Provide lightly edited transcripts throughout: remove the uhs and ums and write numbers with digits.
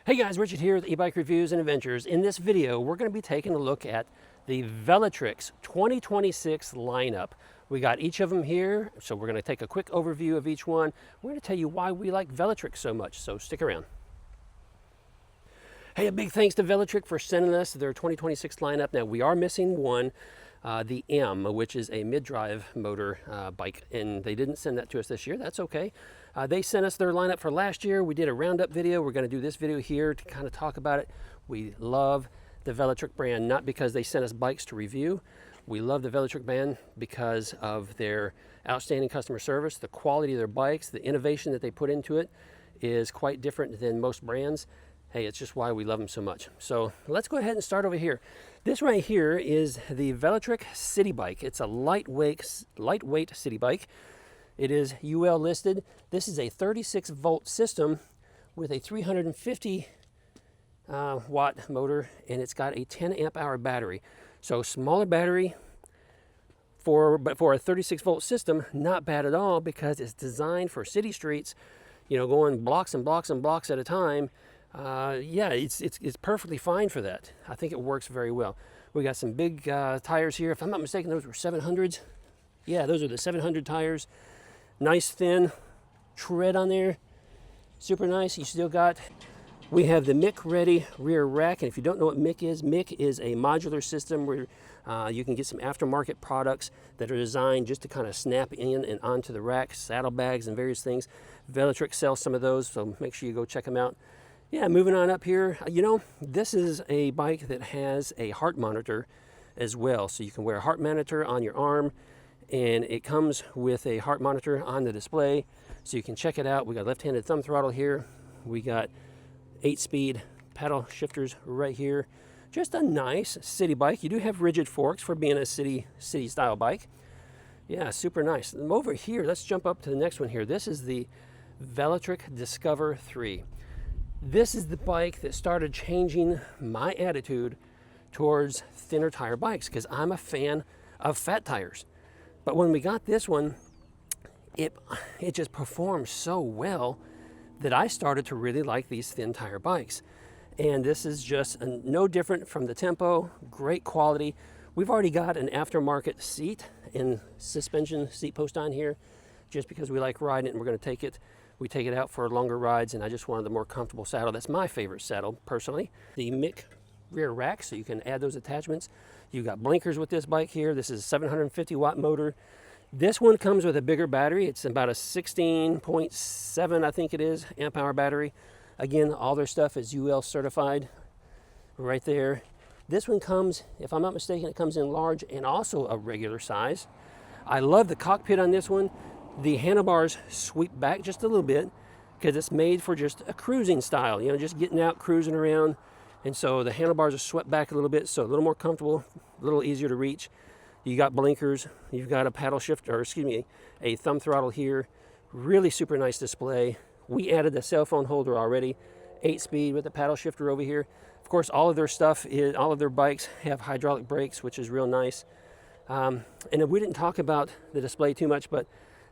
Hey guys, Richard here with e-bike reviews and adventures. In this video, we're going to be taking a look at the Velotric's 2026 lineup. We got each of them here, so we're going to take a quick overview of each one. We're going to tell you why we like Velotric so much, so stick around. Hey, a big thanks to Velotric for sending us their 2026 lineup. Now, we are missing one, the M, which is a mid-drive motor bike, and they didn't send that to us this year. That's okay. They sent us their lineup for last year. We did a roundup video. We're going to do this video here to kind of talk about it. We love the Velotric brand, not because they sent us bikes to review. We love the Velotric brand because of their outstanding customer service, the quality of their bikes, the innovation that they put into it is quite different than most brands. Hey, it's just why we love them so much. So let's go ahead and start over here. This right here is the Velotric City bike. It's a lightweight city bike. It is UL listed. This is a 36 volt system with a 350 watt motor, and it's got a 10 amp hour battery. So smaller battery, but for a 36 volt system, not bad at all, because it's designed for city streets, you know, going blocks and blocks and blocks at a time. Yeah, it's perfectly fine for that. I think it works very well. We got some big tires here. If I'm not mistaken, those were 700s. Yeah, those are the 700 tires. Nice thin tread on there. Super nice. You still got, we have the MIC ready rear rack. And if you don't know what MIC is a modular system where you can get some aftermarket products that are designed just to kind of snap in and onto the rack, saddlebags and various things. Velotric sells some of those, so make sure you go check them out. Yeah, moving on up here, you know, this is a bike that has a heart monitor as well. So you can wear a heart monitor on your arm, and it comes with a heart monitor on the display, so you can check it out. We got left-handed thumb throttle here. We got 8-speed paddle shifters right here. Just a nice city bike. You do have rigid forks for being a city style bike. Yeah, super nice. And over here, let's jump up to the next one here. This is the Velotric Discover 3. This is the bike that started changing my attitude towards thinner tire bikes, because I'm a fan of fat tires. But when we got this one, it just performed so well that I started to really like these thin tire bikes. And this is just no different from the Tempo. Great quality. We've already got an aftermarket seat and suspension seat post on here, just because we like riding it and we're going to take it. We take it out for longer rides, and I just wanted the more comfortable saddle. That's my favorite saddle, personally. The MIC rear rack, so you can add those attachments. You've got blinkers with this bike here. This is a 750 watt motor. This one comes with a bigger battery. It's about a 16.7, I think it is, amp hour battery. Again, all their stuff is UL certified right there. This one comes, if I'm not mistaken, it comes in large and also a regular size. I love the cockpit on this one. The handlebars sweep back just a little bit because it's made for just a cruising style, you know, just getting out, cruising around. And so the handlebars are swept back a little bit, so a little more comfortable, a little easier to reach. You got blinkers, you've got a paddle shift, or excuse me, a thumb throttle here. Really super nice display. We added the cell phone holder already, 8-speed with the paddle shifter over here. Of course, all of their stuff, all of their bikes have hydraulic brakes, which is real nice. And we didn't talk about the display too much, but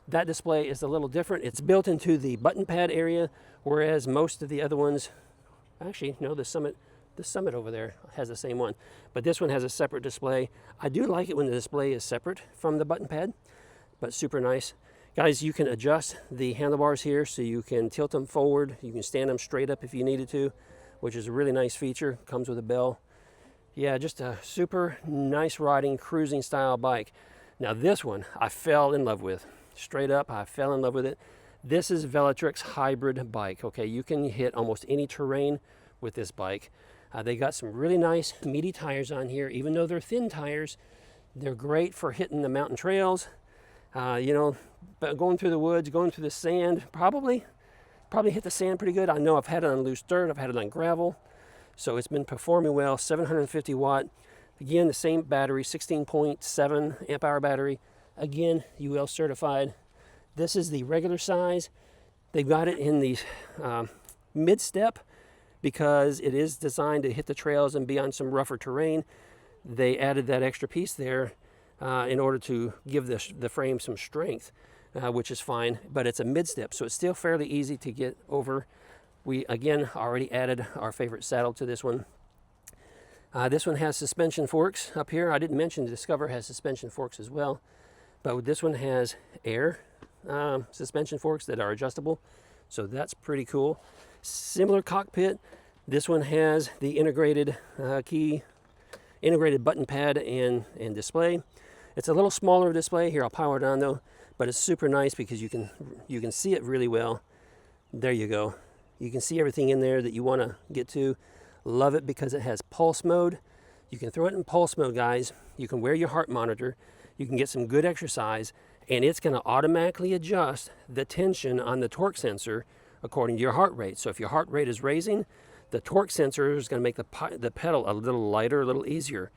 that display is a little different. It's built into the button pad area, whereas most of the other ones, actually, no, the Summit over there has the same one. But this one has a separate display. I do like it when the display is separate from the button pad, but super nice. Guys, you can adjust the handlebars here, so you can tilt them forward. You can stand them straight up if you needed to, which is a really nice feature. Comes with a bell. Yeah, just a super nice riding, cruising style bike. Now this one, I fell in love with. Straight up, I fell in love with it. This is Velotric's hybrid bike. Okay, you can hit almost any terrain with this bike. They got some really nice meaty tires on here. Even though they're thin tires, they're great for hitting the mountain trails. You know, but going through the woods, going through the sand, probably hit the sand pretty good. I know I've had it on loose dirt, I've had it on gravel, so it's been performing well. 750 watt. Again, the same battery, 16.7 amp hour battery. Again, UL certified. This is the regular size. They've got it in the mid-step because it is designed to hit the trails and be on some rougher terrain. They added that extra piece there in order to give the frame some strength, which is fine, but it's a mid-step, so it's still fairly easy to get over We, again, already added our favorite saddle to this one. This one has suspension forks up here. I didn't mention the Discover has suspension forks as well, but this one has air suspension forks that are adjustable, so that's pretty cool. Similar cockpit. This one has the integrated integrated button pad and display. It's a little smaller display. Here, I'll power it on though, but it's super nice because you can see it really well. There you go. You can see everything in there that you want to get to. Love it because it has pulse mode. You can throw it in pulse mode, guys. You can wear your heart monitor. You can get some good exercise, and it's going to automatically adjust the tension on the torque sensor according to your heart rate. So if your heart rate is raising, the torque sensor is going to make the pedal a little lighter, a little easier.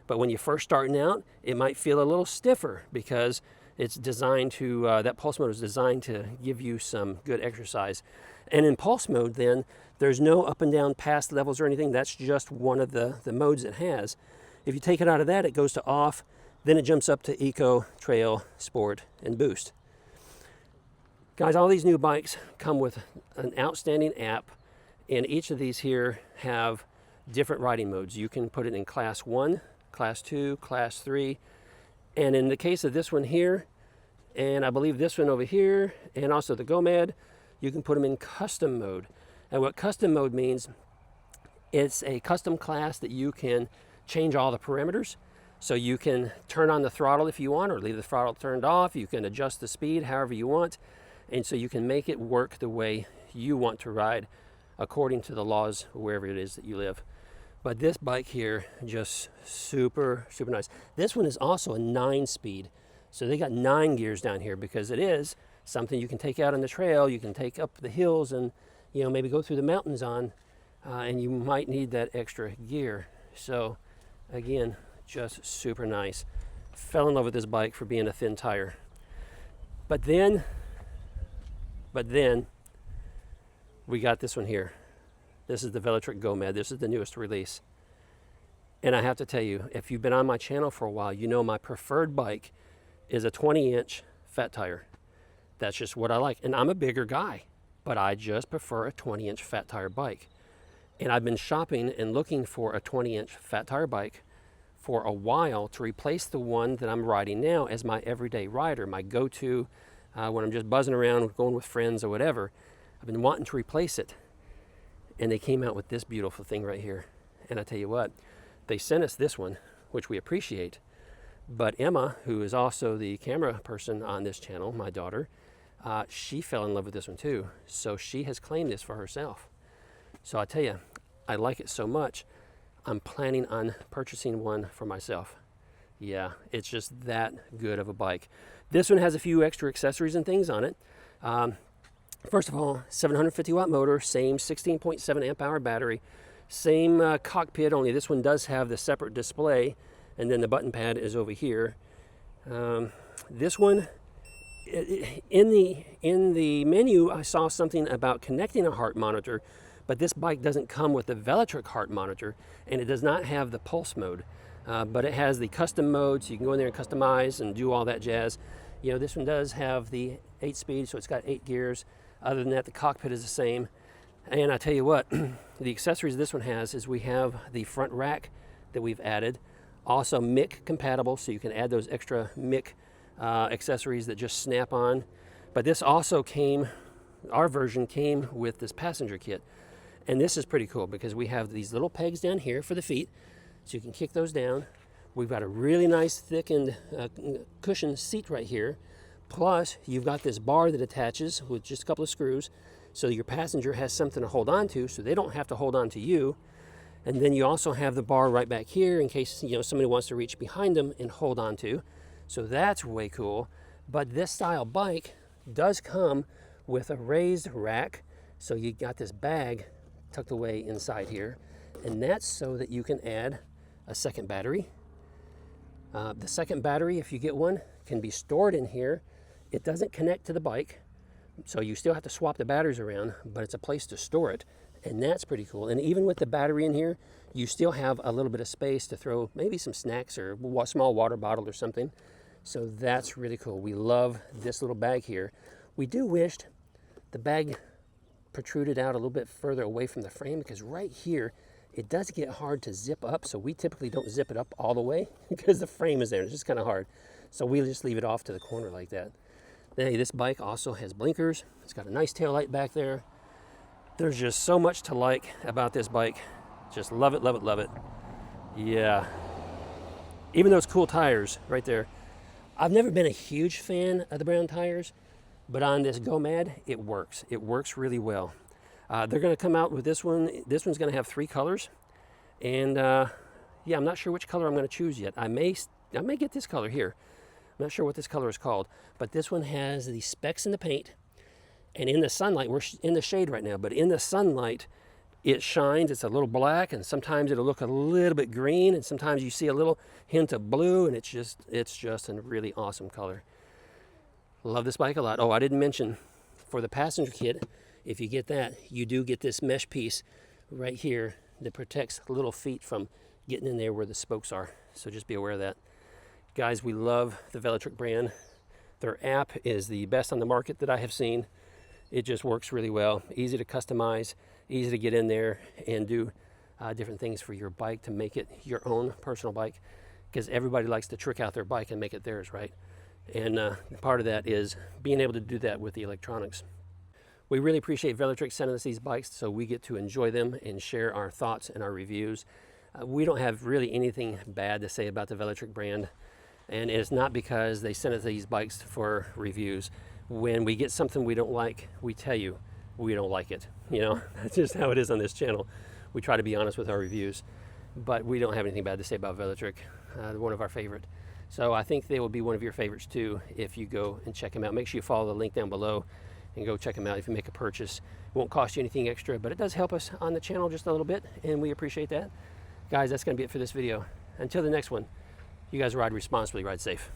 But when you're first starting out, it might feel a little stiffer because it's designed to, that pulse mode is designed to give you some good exercise. And in pulse mode then, there's no up and down pass levels or anything. That's just one of the modes it has. If you take it out of that, it goes to off. Then it jumps up to Eco, Trail, Sport, and Boost. Guys, all these new bikes come with an outstanding app, and each of these here have different riding modes. You can put it in Class 1, Class 2, Class 3, and in the case of this one here, and I believe this one over here, and also the Nomad, you can put them in custom mode. And what custom mode means, it's a custom class that you can change all the parameters. So you can turn on the throttle if you want, or leave the throttle turned off. You can adjust the speed however you want. And so you can make it work the way you want to ride according to the laws wherever it is that you live. But this bike here, just super, super nice. This one is also a 9-speed. So they got 9 gears down here because it is something you can take out on the trail. You can take up the hills and, you know, maybe go through the mountains on, and you might need that extra gear. So again, just super nice. Fell in love with this bike for being a thin tire. But then we got this one here. This is the Velotric Nomad. This is the newest release. And I have to tell you, if you've been on my channel for a while, you know my preferred bike is a 20-inch fat tire. That's just what I like. And I'm a bigger guy, but I just prefer a 20-inch fat tire bike. And I've been shopping and looking for a 20-inch fat tire bike for a while to replace the one that I'm riding now as my everyday rider, my go-to when I'm just buzzing around, going with friends or whatever. I've been wanting to replace it. And they came out with this beautiful thing right here. And I tell you what, they sent us this one, which we appreciate. But Emma, who is also the camera person on this channel, my daughter, she fell in love with this one too. So she has claimed this for herself. So I tell you, I like it so much, I'm planning on purchasing one for myself. Yeah, it's just that good of a bike. This one has a few extra accessories and things on it. First of all, 750 watt motor, same 16.7 amp hour battery, same cockpit, only this one does have the separate display, and then the button pad is over here. This one, in the menu, I saw something about connecting a heart monitor, but this bike doesn't come with the Velotric heart monitor, and it does not have the pulse mode. But it has the custom mode, so you can go in there and customize and do all that jazz. You know, this one does have the 8-speed, so it's got 8 gears. Other than that, the cockpit is the same. And I tell you what, the accessories this one has is we have the front rack that we've added. Also MIC compatible, so you can add those extra MIC accessories that just snap on. But this also came, our version came with this passenger kit. And this is pretty cool because we have these little pegs down here for the feet, so you can kick those down. We've got a really nice thickened cushioned seat right here. Plus, you've got this bar that attaches with just a couple of screws, so your passenger has something to hold on to, so they don't have to hold on to you. And then you also have the bar right back here in case, you know, somebody wants to reach behind them and hold on to. So that's way cool. But this style bike does come with a raised rack, so you got this bag tucked away inside here, and that's so that you can add a second battery. The second battery, if you get one, can be stored in here. It doesn't connect to the bike, so you still have to swap the batteries around, but it's a place to store it, and that's pretty cool. And even with the battery in here, you still have a little bit of space to throw maybe some snacks or a small water bottle or something. So that's really cool. We love this little bag here. We do wish the bag protruded out a little bit further away from the frame, because right here, it does get hard to zip up, so we typically don't zip it up all the way because the frame is there. It's just kind of hard. So we just leave it off to the corner like that. Hey, this bike also has blinkers. It's got a nice tail light back there. There's just so much to like about this bike. Just love it, love it, love it. Yeah. Even those cool tires right there. I've never been a huge fan of the brown tires, but on this Nomad, it works. It works really well. They're going to come out with this one. This one's going to have 3 colors. And yeah, I'm not sure which color I'm going to choose yet. I may get this color here. I'm not sure what this color is called, but this one has the specs in the paint. And in the sunlight, we're in the shade right now, but in the sunlight, it shines. It's a little black, and sometimes it'll look a little bit green, and sometimes you see a little hint of blue, and it's just a really awesome color. Love this bike a lot. Oh, I didn't mention, for the passenger kit, if you get that, you do get this mesh piece right here that protects little feet from getting in there where the spokes are. So just be aware of that. Guys, we love the Velotric brand. Their app is the best on the market that I have seen. It just works really well. Easy to customize, easy to get in there and do different things for your bike to make it your own personal bike, because everybody likes to trick out their bike and make it theirs, right? And part of that is being able to do that with the electronics. We really appreciate Velotric sending us these bikes so we get to enjoy them and share our thoughts and our reviews. We don't have really anything bad to say about the Velotric brand, and it's not because they send us these bikes for reviews. When we get something we don't like, we tell you we don't like it. You know, that's just how it is on this channel. We try to be honest with our reviews, but we don't have anything bad to say about Velotric. One of our favorite. So I think they will be one of your favorites too if you go and check them out. Make sure you follow the link down below and go check them out if you make a purchase. It won't cost you anything extra, but it does help us on the channel just a little bit, and we appreciate that. Guys, that's going to be it for this video. Until the next one, you guys ride responsibly, ride safe.